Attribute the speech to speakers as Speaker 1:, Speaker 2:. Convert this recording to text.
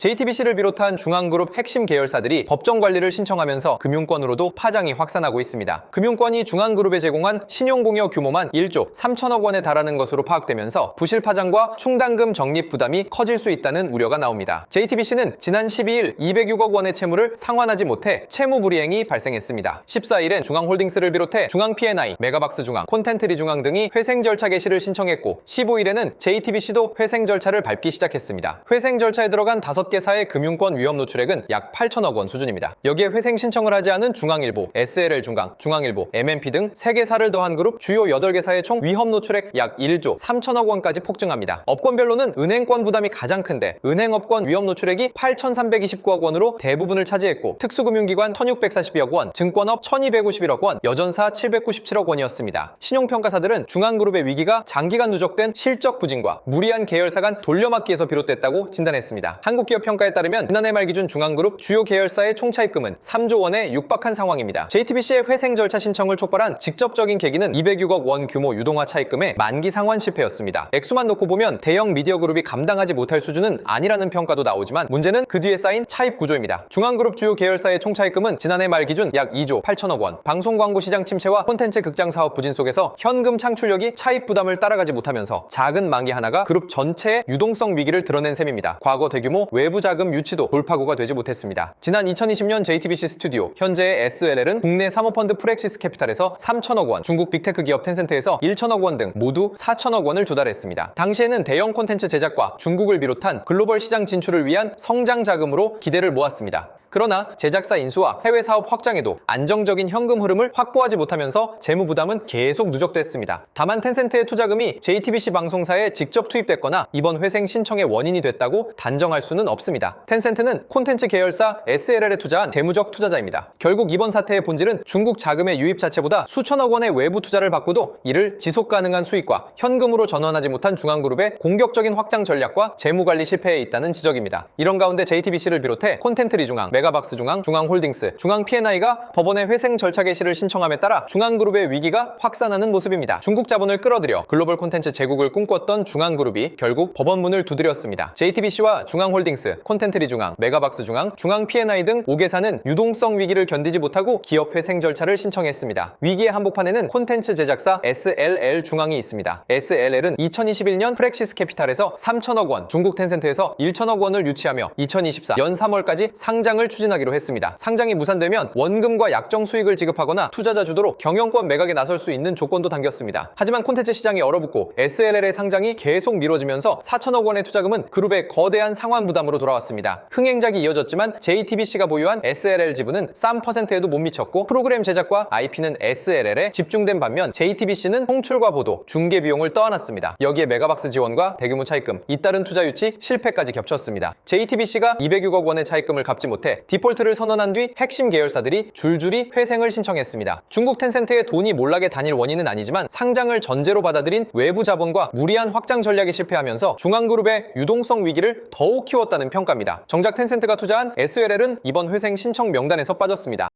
Speaker 1: JTBC를 비롯한 중앙그룹 핵심 계열사들이 법정 관리를 신청하면서 금융권으로도 파장이 확산하고 있습니다. 금융권이 중앙그룹에 제공한 신용공여 규모만 1조 3천억 원에 달하는 것으로 파악되면서 부실 파장과 충당금 적립 부담이 커질 수 있다는 우려가 나옵니다. JTBC는 지난 12일 206억 원의 채무를 상환하지 못해 채무 불이행이 발생했습니다. 14일엔 중앙홀딩스를 비롯해 중앙 P&I, 메가박스 중앙, 콘텐트리 중앙 등이 회생 절차 개시를 신청했고 15일에는 JTBC도 회생 절차를 밟기 시작했습니다. 회생 절차에 들어간 5개사의 금융권 위험 노출액은 약 8천억 원 수준입니다. 여기에 회생 신청을 하지 않은 중앙일보, SLL 중앙, 중앙일보, MNP 등 3개사를 더한 그룹 주요 8개사의 총 위험 노출액 약 1조 3천억 원까지 폭증합니다. 업권별로는 은행권 부담이 가장 큰데 은행업권 위험 노출액이 8,329억 원으로 대부분을 차지했고 특수금융기관 1,642억 원, 증권업 1,251억 원, 여전사 797억 원이었습니다. 신용평가사들은 중앙그룹의 위기가 장기간 누적된 실적 부진과 무리한 계열사 간 돌려막기에서 비롯됐다고 진단했습니다. 한국기업평가에 따르면 지난해 말 기준 중앙그룹 주요 계열사의 총차입금은 3조 원에 육박한 상황입니다. JTBC의 회생 절차 신청을 촉발한 직접적인 계기는 206억 원 규모 유동화 차입금의 만기 상환 실패였습니다. 액수만 놓고 보면 대형 미디어 그룹이 감당하지 못할 수준은 아니라는 평가도 나오지만 문제는 그 뒤에 쌓인 차입 구조입니다. 중앙그룹 주요 계열사의 총차입금은 지난해 말 기준 약 2조 8천억 원, 방송광고 시장 침체와 콘텐츠 극장 사업 부진 속에서 현금 창출력이 차입 부담을 따라가지 못하면서 작은 만기 하나가 그룹 전체의 유동성 위기를 드러낸 셈입니다. 과거 대규모 외부 자금 유치도 돌파구가 되지 못했습니다. 지난 2020년 JTBC 스튜디오, 현재의 SLL은 국내 사모펀드 프렉시스 캐피탈에서 3천억 원, 중국 빅테크 기업 텐센트에서 1천억 원 등 모두 4천억 원을 조달했습니다. 당시에는 대형 콘텐츠 제작과 중국을 비롯한 글로벌 시장 진출을 위한 성장 자금으로 기대를 모았습니다. 그러나 제작사 인수와 해외 사업 확장에도 안정적인 현금 흐름을 확보하지 못하면서 재무 부담은 계속 누적됐습니다. 다만 텐센트의 투자금이 JTBC 방송사에 직접 투입됐거나 이번 회생 신청의 원인이 됐다고 단정할 수는 없습니다. 텐센트는 콘텐츠 계열사 SLL에 투자한 재무적 투자자입니다. 결국 이번 사태의 본질은 중국 자금의 유입 자체보다 수천억 원의 외부 투자를 받고도 이를 지속 가능한 수익과 현금으로 전환하지 못한 중앙그룹의 공격적인 확장 전략과 재무관리 실패에 있다는 지적입니다. 이런 가운데 JTBC를 비롯해 콘텐트리 중앙, 메가박스 중앙, 중앙홀딩스, 중앙 P&I가 법원에 회생 절차 개시를 신청함에 따라 중앙그룹의 위기가 확산하는 모습입니다. 중국 자본을 끌어들여 글로벌 콘텐츠 제국을 꿈꿨던 중앙그룹이 결국 법원 문을 두드렸습니다. JTBC와 중앙홀딩스, 콘텐트리 중앙, 메가박스 중앙, 중앙 P&I 등 5개사는 유동성 위기를 견디지 못하고 기업 회생 절차를 신청했습니다. 위기의 한복판에는 콘텐츠 제작사 SLL 중앙이 있습니다. SLL은 2021년 프렉시스 캐피탈에서 3천억 원, 중국 텐센트에서 1천억 원을 유치하며 2024 연 3월까지 상장을 추진하기로 했습니다. 상장이 무산되면 원금과 약정 수익을 지급하거나 투자자 주도로 경영권 매각에 나설 수 있는 조건도 담겼습니다. 하지만 콘텐츠 시장이 얼어붙고 SLL의 상장이 계속 미뤄지면서 4천억 원의 투자금은 그룹의 거대한 상환 부담으로 돌아왔습니다. 흥행작이 이어졌지만 JTBC가 보유한 SLL 지분은 싼 퍼센트에도 못 미쳤고 프로그램 제작과 IP는 SLL에 집중된 반면 JTBC는 송출과 보도, 중개 비용을 떠안았습니다. 여기에 메가박스 지원과 대규모 차입금, 잇따른 투자 유치, 실패까지 겹쳤습니다. JTBC가 206억 원의 차입금을 갚지 못해 디폴트를 선언한 뒤 핵심 계열사들이 줄줄이 회생을 신청했습니다. 중국 텐센트의 돈이 몰락의 단일 원인은 아니지만 상장을 전제로 받아들인 외부 자본과 무리한 확장 전략에 실패하면서 중앙그룹의 유동성 위기를 더욱 키웠다는 평가입니다. 정작 텐센트가 투자한 SLL은 이번 회생 신청 명단에서 빠졌습니다.